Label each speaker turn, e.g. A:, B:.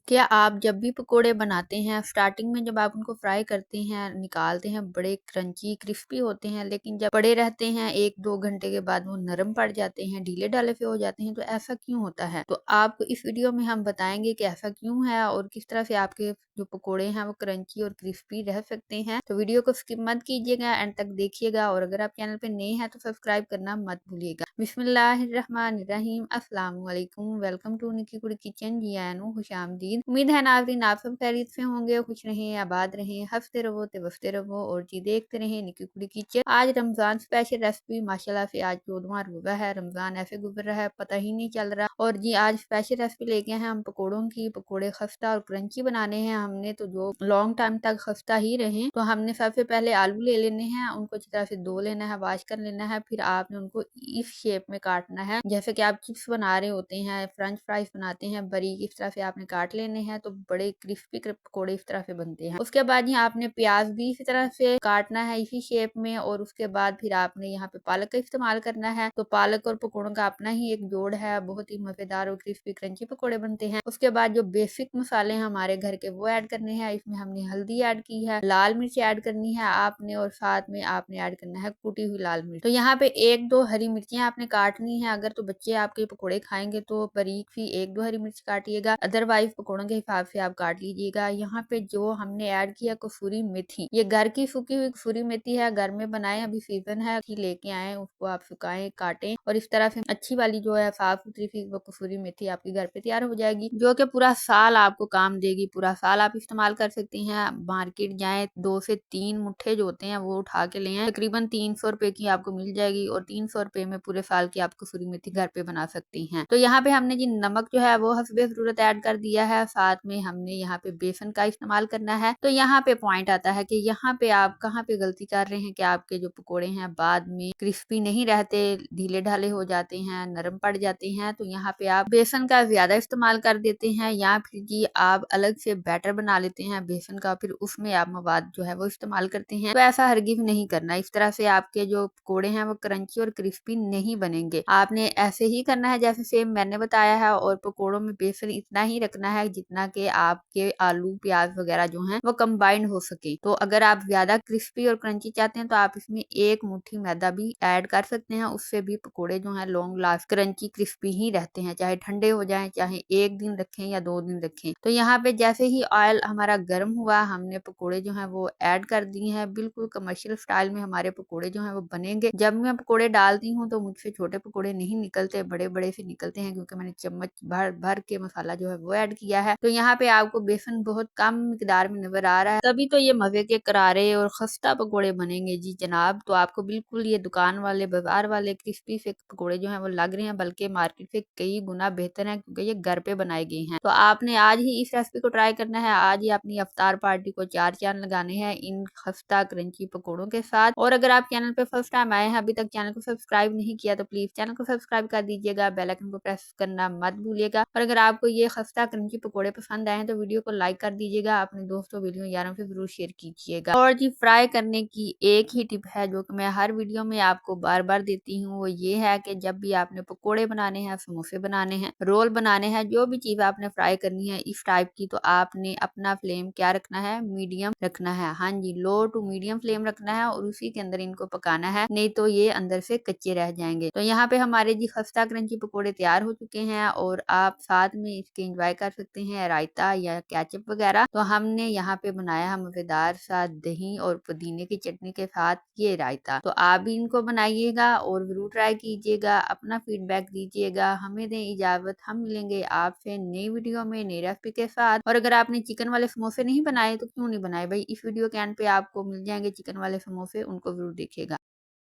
A: क्या आप जब भी पकोड़े बनाते हैं, स्टार्टिंग में जब आप उनको फ्राई करते हैं, निकालते हैं, बड़े क्रंची क्रिस्पी होते हैं, लेकिन जब पड़े रहते हैं 1-2 घंटे के बाद वो नरम पड़ जाते हैं, ढीले-ढाले से हो जाते हैं, तो ऐसा क्यों होता है? तो आपको इस वीडियो में हम बताएँगे कि ऐसा क्यों है और किस तरह से आपके जो पकोड़े हैं वो क्रंची और क्रिस्पी रह सकते हैं। तो वीडियो को स्किप मत कीजिएगा, एंड तक देखिएगा, और अगर आप चैनल पे नए हैं तो सब्सक्राइब करना मत भूलिएगा। बिस्मिल्लाहिर्रहमानिर्रहीम, अस्सलाम वालेकुम, वेलकम टू निकी कुड़ी किचन। जी आया नु, खुशामदीद। उम्मीद है नाज़रीन आप सब खैरियत से होंगे, खुश रहें, आबाद रहें, हंसते रहो ते बसते रहो और जी देखते रहें निकी कुड़ी किचन। आज रमजान स्पेशल रेसिपी, माशाल्लाह से आज 14वां रोजा है, रमजान ऐसे गुजर रहा है पता ही नहीं चल रहा। और जी आज स्पेशल रेसिपी लेके हैं हम पकोड़ों की। पकोड़े खस्ता और क्रंची बनाने हैं हमने, तो जो लॉन्ग टाइम तक खस्ता ही रहे। तो हमने सबसे पहले आलू ले लेने हैं, उनको अच्छी तरह से धो लेना है, वॉश कर लेना है। फिर आपने उनको इस शेप में काटना है, जैसे कि आप चिप्स बना रहे होते हैं, फ्रेंच फ्राइज बनाते हैं, बारीक इस तरह से आपने काट लेने हैं, तो बड़े क्रिस्पी पकोड़े इस तरह से बनते हैं। उसके बाद यहाँ आपने प्याज भी इसी तरह से काटना है इसी शेप में, और उसके बाद फिर आपने यहाँ पे पालक का इस्तेमाल करना है। तो पालक और पकोड़ों का अपना ही एक जोड़ है, बहुत ही मजेदार और क्रिस्पी क्रंची पकोड़े बनते हैं। उसके बाद जो बेसिक मसाले हैं हमारे घर के वो ऐड करने हैं। इसमें हमने हल्दी ऐड की है, लाल मिर्च ऐड करनी है आपने, और साथ में आपने ऐड करना है कुटी हुई लाल मिर्च। तो यहाँ पे 1-2 हरी मिर्चियाँ आपने काटनी है। अगर तो बच्चे आपके पकोड़े खाएंगे तो बारीक सी 1-2 हरी मिर्च काटिएगा, अदरवाइज पकोड़ों के हिसाब से आप काट लीजिएगा। यहाँ पे जो हमने ऐड किया कसूरी मेथी, ये घर की सूखी हुई कसूरी मेथी है, घर में बनाए, अभी सीजन है, लेके आए, उसको आप सुखाएं, काटें, और इस तरह से अच्छी वाली जो है साफ सुथरी सी वो कसूरी मेथी आपके घर पे तैयार हो जाएगी, जो कि पूरा साल आपको काम देगी। पूरा साल आप इस्तेमाल कर सकती हैं। मार्केट जाए 2 से 3 मुट्ठे जो होते हैं वो उठा के ले आए, तकरीबन 300 रुपए की आपको मिल जाएगी, और 300 रुपए में पूरे साल की आप कसूरी मेथी घर पे बना सकती हैं। तो यहाँ पे हमने जी नमक जो है वो हस्बे जरूरत ऐड कर दिया है, साथ में हमने यहाँ पे बेसन का इस्तेमाल करना है। तो यहाँ पे पॉइंट आता है कि यहाँ पे आप कहाँ पे गलती कर रहे हैं कि आपके जो पकोड़े हैं बाद में क्रिस्पी नहीं रहते, ढीले ढाले हो जाते हैं, नरम पड़ जाते हैं। तो यहाँ पे आप बेसन का ज्यादा इस्तेमाल कर देते हैं, या फिर जी आप अलग से बैटर बना लेते हैं बेसन का, फिर उसमें आप मवाद जो है वो इस्तेमाल करते हैं। तो ऐसा हरगिज नहीं करना। इस तरह से आपके जो पकोड़े हैं वो क्रंची और क्रिस्पी नहीं बनेंगे। आपने ऐसे ही करना है जैसे सेम मैंने बताया है, और पकोड़ों में बेसन इतना ही रखना है जितना कि आपके आलू प्याज वगैरह जो हैं वो कंबाइंड हो सके। तो अगर आप ज्यादा क्रिस्पी और क्रंची चाहते हैं तो आप इसमें 1 मुट्ठी मैदा भी ऐड कर सकते हैं, उससे भी पकोड़े जो हैं लॉन्ग लास्ट क्रंची क्रिस्पी ही रहते हैं, चाहे ठंडे हो जाएं, चाहे 1 दिन रखें या 2 दिन रखें। तो यहाँ पे जैसे ही ऑयल हमारा गर्म हुआ, हमने पकोड़े जो हैं वो ऐड कर दिए हैं। बिल्कुल कमर्शियल स्टाइल में हमारे पकोड़े जो हैं वो बनेंगे। जब मैं पकोड़े डालती हूँ तो मुझसे छोटे पकोड़े नहीं निकलते, बड़े बड़े से निकलते हैं, क्योंकि मैंने चम्मच भर भर के मसाला जो है वो ऐड किया है। तो यहाँ पे आपको बेसन बहुत कम मिकदार में नजर आ रहा है, तभी तो ये मजे के करारे और खस्ता पकोड़े बनेंगे जी जनाब। तो आपको बिल्कुल ये दुकान वाले बाजार वाले क्रिस्पी से पकोड़े जो है वो लग रहे हैं, बल्कि मार्केट से कई गुना बेहतर है, क्योंकि ये घर पे बनाए गए हैं। तो आपने आज ही इस रेसिपी को ट्राई करना है, आज ही अपनी अफ्तार पार्टी को 4 चांद लगाने हैं इन खस्ता क्रंची पकोड़ों के साथ। और अगर आप चैनल पे फर्स्ट टाइम आए हैं, अभी तक चैनल को सब्सक्राइब नहीं किया, तो प्लीज चैनल को सब्सक्राइब कर दीजिएगा, बेल आइकन को प्रेस करना मत भूलिएगा। और अगर आपको ये खस्ता क्रंची पकोड़े पसंद आए हैं तो वीडियो को लाइक कर दीजिएगा, अपने दोस्तों वीडियो यारों से जरूर शेयर कीजिएगा। और जी फ्राई करने की एक ही टिप है जो कि मैं हर वीडियो में आपको बार बार देती हूँ, वो ये है कि जब भी आपने पकोड़े बनाने हैं, समोसे बनाने हैं, रोल बनाने हैं, जो भी चीज आपने फ्राई करनी है इस टाइप की, तो आपने अपना फ्लेम क्या रखना है, मीडियम रखना है। हाँ जी, लो टू मीडियम फ्लेम रखना है, और उसी के अंदर इनको पकाना है, नहीं तो ये अंदर से कच्चे रह जाएंगे। तो यहाँ पे हमारे जी खस्ता क्रंची पकोड़े तैयार हो चुके हैं, और आप साथ में इसके एंजॉय कर सकते हैं रायता या केचप वगैरह। तो हमने यहाँ पे बनाया है मजेदार सा दही और पुदीने की चटनी के साथ ये रायता। तो आप भी इनको बनाइएगा और जरूर ट्राई कीजिएगा, अपना फीडबैक दीजिएगा। हमें दें इजाजत, हम मिलेंगे आपसे नई वीडियो में नई रेसिपी के साथ। और अगर आपने चिकन वाले समोसे नहीं बनाए तो क्यों नहीं बनाए भाई, इस वीडियो के एंड पे आपको मिल जाएंगे चिकन वाले समोसे, उनको जरूर देखिएगा।